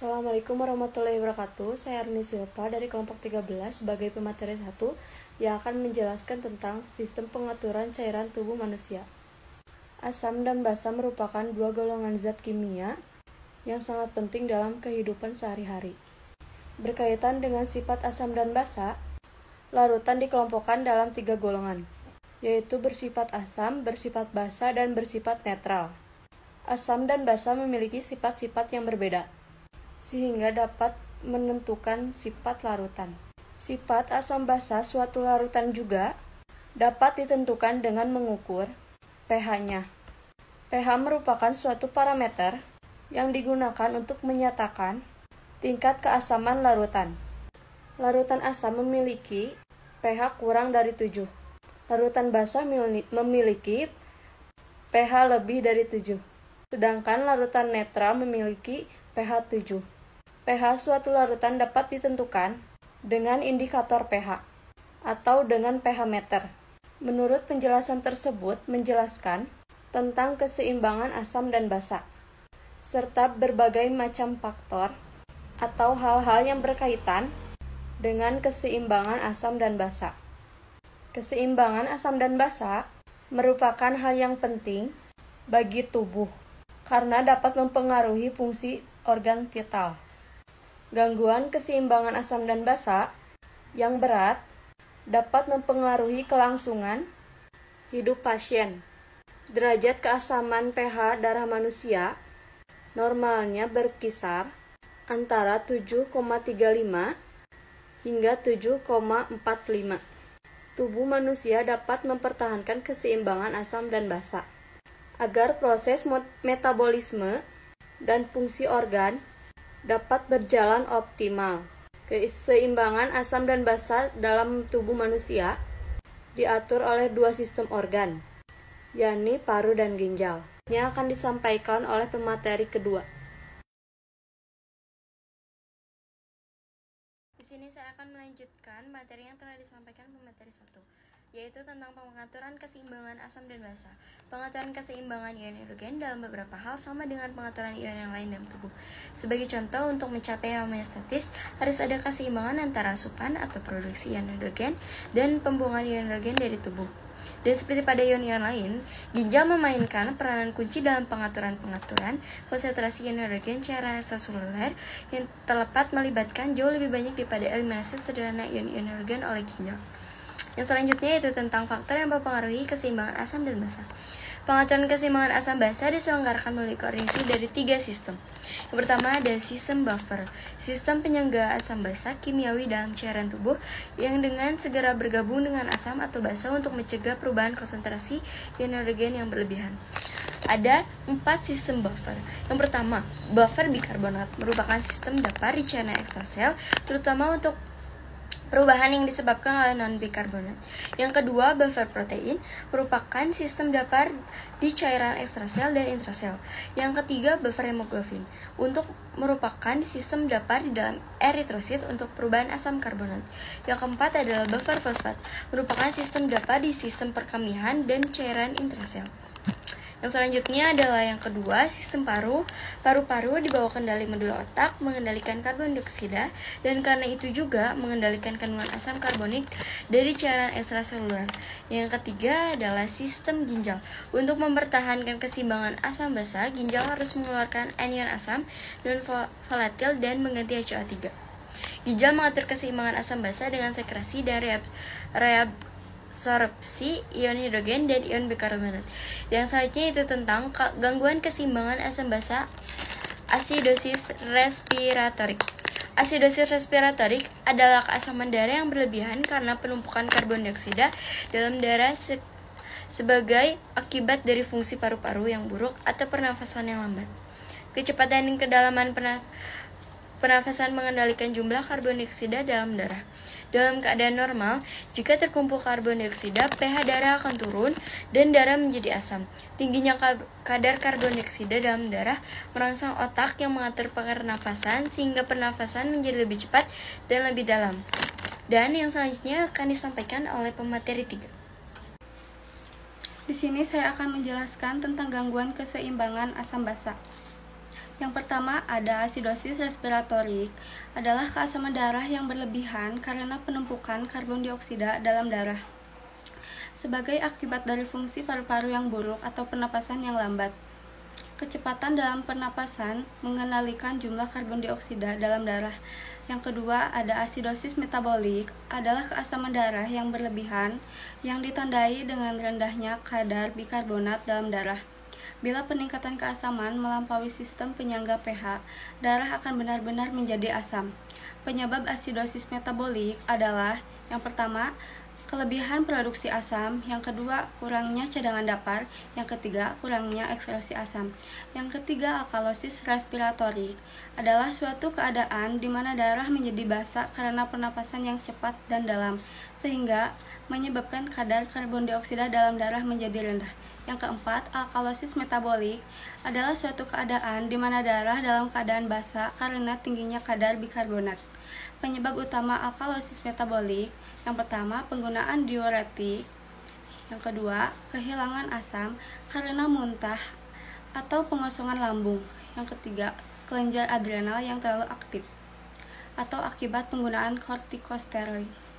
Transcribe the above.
Assalamualaikum warahmatullahi wabarakatuh. Saya Arni Silva dari kelompok 13 sebagai pemateri 1 yang akan menjelaskan tentang sistem pengaturan cairan tubuh manusia. Asam dan basa merupakan dua golongan zat kimia yang sangat penting dalam kehidupan sehari-hari. Berkaitan dengan sifat asam dan basa, larutan dikelompokkan dalam 3 golongan, yaitu bersifat asam, bersifat basa, dan bersifat netral. Asam dan basa memiliki sifat-sifat yang berbeda, sehingga dapat menentukan sifat larutan. Sifat asam basa suatu larutan juga dapat ditentukan dengan mengukur pH-nya. pH merupakan suatu parameter yang digunakan untuk menyatakan tingkat keasaman larutan. Larutan asam memiliki pH kurang dari 7. Larutan basa memiliki pH lebih dari 7. Sedangkan larutan netral memiliki pH 7. pH suatu larutan dapat ditentukan dengan indikator pH atau dengan pH meter. Menurut penjelasan tersebut menjelaskan tentang keseimbangan asam dan basa, serta berbagai macam faktor atau hal-hal yang berkaitan dengan keseimbangan asam dan basa. Keseimbangan asam dan basa merupakan hal yang penting bagi tubuh karena dapat mempengaruhi fungsi organ vital. Gangguan keseimbangan asam dan basa yang berat dapat mempengaruhi kelangsungan hidup pasien. Derajat keasaman pH darah manusia normalnya berkisar antara 7,35 hingga 7,45. Tubuh manusia dapat mempertahankan keseimbangan asam dan basa agar proses metabolisme dan fungsi organ dapat berjalan optimal. Keseimbangan asam dan basa dalam tubuh manusia diatur oleh dua sistem organ, yakni paru dan ginjal, yang akan disampaikan oleh pemateri kedua. Di sini saya akan melanjutkan materi yang telah disampaikan pemateri 1, yaitu tentang pengaturan keseimbangan asam dan basa. Pengaturan keseimbangan ion hidrogen dalam beberapa hal sama dengan pengaturan ion yang lain dalam tubuh. Sebagai contoh, untuk mencapai homeostatis harus ada keseimbangan antara asupan atau produksi ion hidrogen dan pembuangan ion hidrogen dari tubuh. Dan seperti pada ion-ion lain, ginjal memainkan peranan kunci dalam pengaturan konsentrasi ion hidrogen cairan ekstraseluler yang terlepas melibatkan jauh lebih banyak daripada eliminasi sederhana ion-ion hidrogen oleh ginjal. Yang selanjutnya yaitu tentang faktor yang mempengaruhi keseimbangan asam dan basa. Pengaturan keseimbangan asam basa diselenggarakan melalui koordinasi dari 3 sistem. Yang pertama ada sistem buffer, sistem penyangga asam basa kimiawi dalam cairan tubuh yang dengan segera bergabung dengan asam atau basa untuk mencegah perubahan konsentrasi ion hidrogen yang berlebihan. Ada 4 sistem buffer. Yang pertama, buffer bikarbonat merupakan sistem dapar di cairan ekstrasel, terutama untuk perubahan yang disebabkan oleh non-bikarbonat. Yang kedua, buffer protein merupakan sistem dapar di cairan ekstrasel dan intrasel. Yang ketiga, buffer hemoglobin merupakan sistem dapar di dalam eritrosit untuk perubahan asam karbonat. Yang keempat adalah buffer fosfat, merupakan sistem dapar di sistem perkemihan dan cairan intrasel. Yang selanjutnya adalah yang kedua, sistem paru. Paru-paru di bawah kendali medula otak mengendalikan karbon dioksida dan karena itu juga mengendalikan kandungan asam karbonik dari cairan ekstraseluler. Yang ketiga adalah sistem ginjal. Untuk mempertahankan keseimbangan asam basa, ginjal harus mengeluarkan anion asam dan volatil dan mengganti HCO3. Ginjal mengatur keseimbangan asam basa dengan sekresi dan reabsorpsi ion hidrogen dan ion bikarbonat. Yang selanjutnya itu tentang gangguan keseimbangan asam basa, asidosis respiratorik. Asidosis respiratorik adalah keasaman darah yang berlebihan karena penumpukan karbon dioksida dalam darah sebagai akibat dari fungsi paru-paru yang buruk atau pernafasan yang lambat. Kecepatan dan kedalaman pernafasan mengendalikan jumlah karbon dioksida dalam darah. Dalam keadaan normal, jika terkumpul karbon dioksida, pH darah akan turun dan darah menjadi asam. Tingginya kadar karbon dioksida dalam darah merangsang otak yang mengatur pernafasan sehingga pernafasan menjadi lebih cepat dan lebih dalam. Dan yang selanjutnya akan disampaikan oleh pemateri 3. Di sini saya akan menjelaskan tentang gangguan keseimbangan asam basa. Yang pertama ada asidosis respiratorik, adalah keasaman darah yang berlebihan karena penumpukan karbon dioksida dalam darah sebagai akibat dari fungsi paru-paru yang buruk atau pernapasan yang lambat. Kecepatan dalam pernapasan mengendalikan jumlah karbon dioksida dalam darah. Yang kedua ada asidosis metabolik, adalah keasaman darah yang berlebihan yang ditandai dengan rendahnya kadar bikarbonat dalam darah. Bila peningkatan keasaman melampaui sistem penyangga pH, darah akan benar-benar menjadi asam. Penyebab asidosis metabolik adalah yang pertama, kelebihan produksi asam, yang kedua, kurangnya cadangan dapar, yang ketiga, kurangnya ekskresi asam. Yang ketiga, alkalosis respiratorik adalah suatu keadaan di mana darah menjadi basa karena pernapasan yang cepat dan dalam, sehingga menyebabkan kadar karbon dioksida dalam darah menjadi rendah. Yang keempat, alkalosis metabolik adalah suatu keadaan di mana darah dalam keadaan basa karena tingginya kadar bikarbonat. Penyebab utama alkalosis metabolik, yang pertama, penggunaan diuretik. Yang kedua, kehilangan asam karena muntah atau pengosongan lambung. Yang ketiga, kelenjar adrenal yang terlalu aktif atau akibat penggunaan kortikosteroid.